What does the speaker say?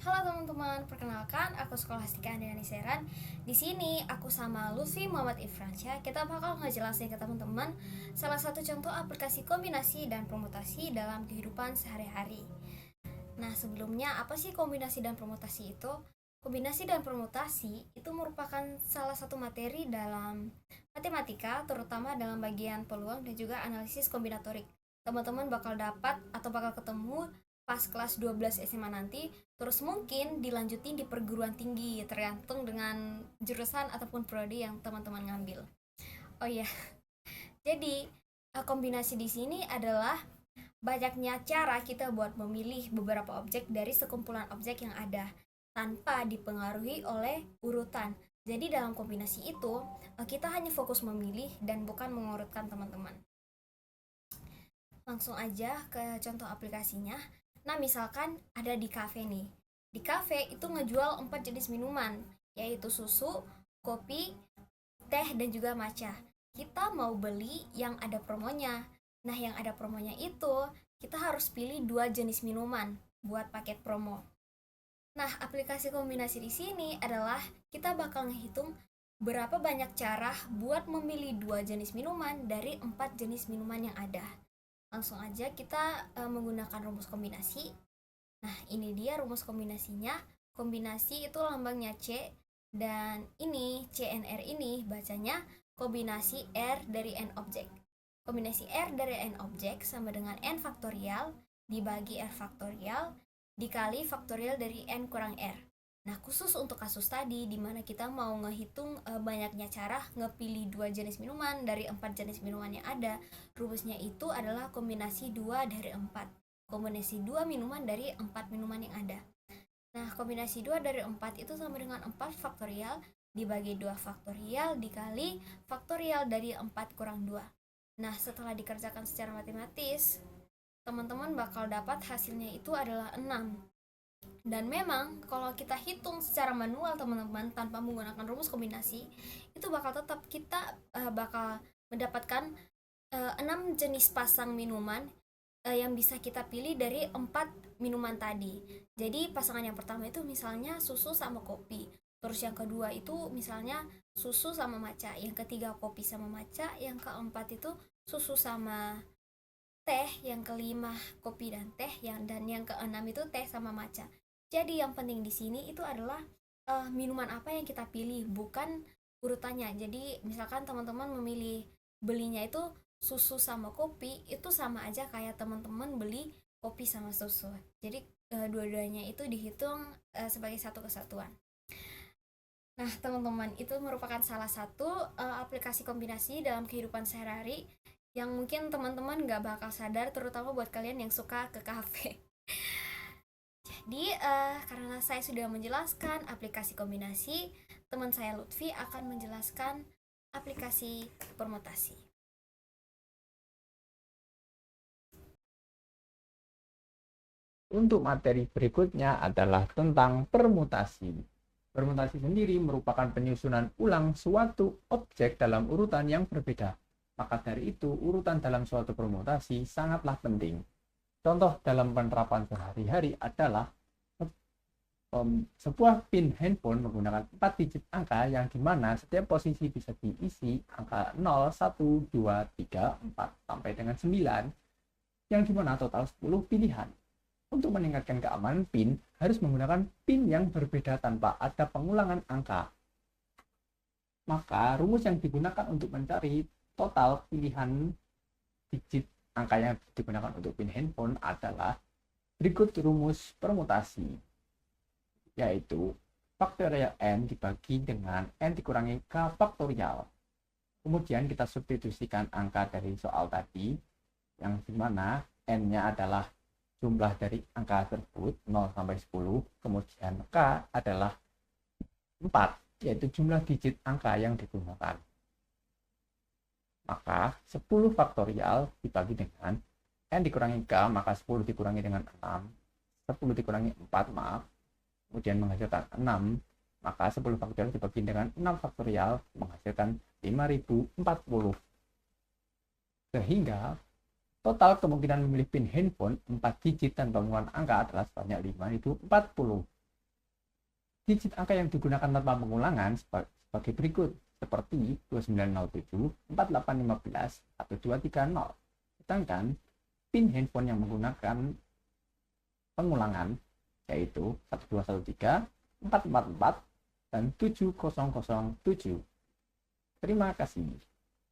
Halo teman-teman, perkenalkan aku Skolastika Andriani Seran. Di sini aku sama Lutfi Muhammad Ifransyah. Kita bakal ngejelasin ke teman-teman salah satu contoh aplikasi kombinasi dan permutasi dalam kehidupan sehari-hari. Nah, sebelumnya apa sih kombinasi dan permutasi itu? Kombinasi dan permutasi itu merupakan salah satu materi dalam matematika, terutama dalam bagian peluang dan juga analisis kombinatorik. Teman-teman bakal dapat atau bakal ketemu pas kelas 12 SMA nanti, terus mungkin dilanjutin di perguruan tinggi, tergantung dengan jurusan ataupun prodi yang teman-teman ngambil. Oh iya, jadi kombinasi di sini adalah banyaknya cara kita buat memilih beberapa objek dari sekumpulan objek yang ada tanpa dipengaruhi oleh urutan. Jadi dalam kombinasi itu kita hanya fokus memilih dan bukan mengurutkan teman-teman. Langsung aja ke contoh aplikasinya. Nah, misalkan ada di cafe nih. Di cafe itu ngejual 4 jenis minuman, yaitu susu, kopi, teh, dan juga matcha. Kita mau beli yang ada promonya. Nah, yang ada promonya itu kita harus pilih 2 jenis minuman buat paket promo. Nah, aplikasi kombinasi di sini adalah kita bakal ngehitung berapa banyak cara buat memilih 2 jenis minuman dari 4 jenis minuman yang ada. Langsung aja kita menggunakan rumus kombinasi. Nah, ini dia rumus kombinasinya. Kombinasi itu lambangnya C, dan ini CNR ini bacanya kombinasi R dari N objek. Kombinasi R dari N objek sama dengan N faktorial dibagi R faktorial dikali faktorial dari N kurang R. Nah, khusus untuk kasus tadi di mana kita mau ngehitung banyaknya cara ngepilih 2 jenis minuman dari 4 jenis minuman yang ada, rumusnya itu adalah kombinasi 2 dari 4. Kombinasi 2 minuman dari 4 minuman yang ada. Nah, kombinasi 2 dari 4 itu sama dengan 4 faktorial dibagi 2 faktorial dikali faktorial dari 4 kurang 2. Nah, setelah dikerjakan secara matematis, teman-teman bakal dapat hasilnya itu adalah 6. Dan memang kalau kita hitung secara manual teman-teman tanpa menggunakan rumus kombinasi, itu bakal tetap kita bakal mendapatkan 6 jenis pasang minuman yang bisa kita pilih dari 4 minuman tadi. Jadi pasangan yang pertama itu misalnya susu sama kopi. Terus yang kedua itu misalnya susu sama matcha. Yang ketiga kopi sama matcha. Yang keempat itu susu sama teh. Yang kelima kopi dan teh. Dan yang keenam itu teh sama matcha. Jadi yang penting di sini itu adalah minuman apa yang kita pilih, bukan urutannya. Jadi misalkan teman-teman memilih belinya itu susu sama kopi, itu sama aja kayak teman-teman beli kopi sama susu. Jadi dua-duanya itu dihitung sebagai satu kesatuan. Nah, teman-teman, itu merupakan salah satu aplikasi kombinasi dalam kehidupan sehari-hari yang mungkin teman-teman gak bakal sadar, terutama buat kalian yang suka ke kafe. Jadi, karena saya sudah menjelaskan aplikasi kombinasi, teman saya Lutfi akan menjelaskan aplikasi permutasi. Untuk materi berikutnya adalah tentang permutasi. Permutasi sendiri merupakan penyusunan ulang suatu objek dalam urutan yang berbeda. Maka dari itu, urutan dalam suatu permutasi sangatlah penting. Contoh dalam penerapan sehari-hari adalah sebuah PIN handphone menggunakan 4 digit angka yang dimana setiap posisi bisa diisi angka 0, 1, 2, 3, 4 sampai dengan 9, yang dimana total 10 pilihan. Untuk meningkatkan keamanan PIN harus menggunakan PIN yang berbeda tanpa ada pengulangan angka. Maka rumus yang digunakan untuk mencari total pilihan digit angka yang digunakan untuk PIN handphone adalah berikut rumus permutasi, yaitu faktorial n dibagi dengan n dikurangi k faktorial. Kemudian kita substitusikan angka dari soal tadi, yang dimana n-nya adalah jumlah dari angka tersebut 0 sampai 10, kemudian k adalah 4, yaitu jumlah digit angka yang digunakan. Maka 10 faktorial dibagi dengan n dikurangi k, maka 10 dikurangi dengan 6, 10 dikurangi 4, maaf, kemudian menghasilkan 6, maka 10 faktorial dibagi dengan 6 faktorial menghasilkan 5040. Sehingga total kemungkinan memilih PIN handphone 4 digit dan bangunan angka adalah sebanyak 5040. Digit angka yang digunakan tanpa pengulangan sebagai berikut, seperti 2907, 4815, 1230. Sedangkan PIN handphone yang menggunakan pengulangan yaitu 1213, 444, dan 7007. Terima kasih.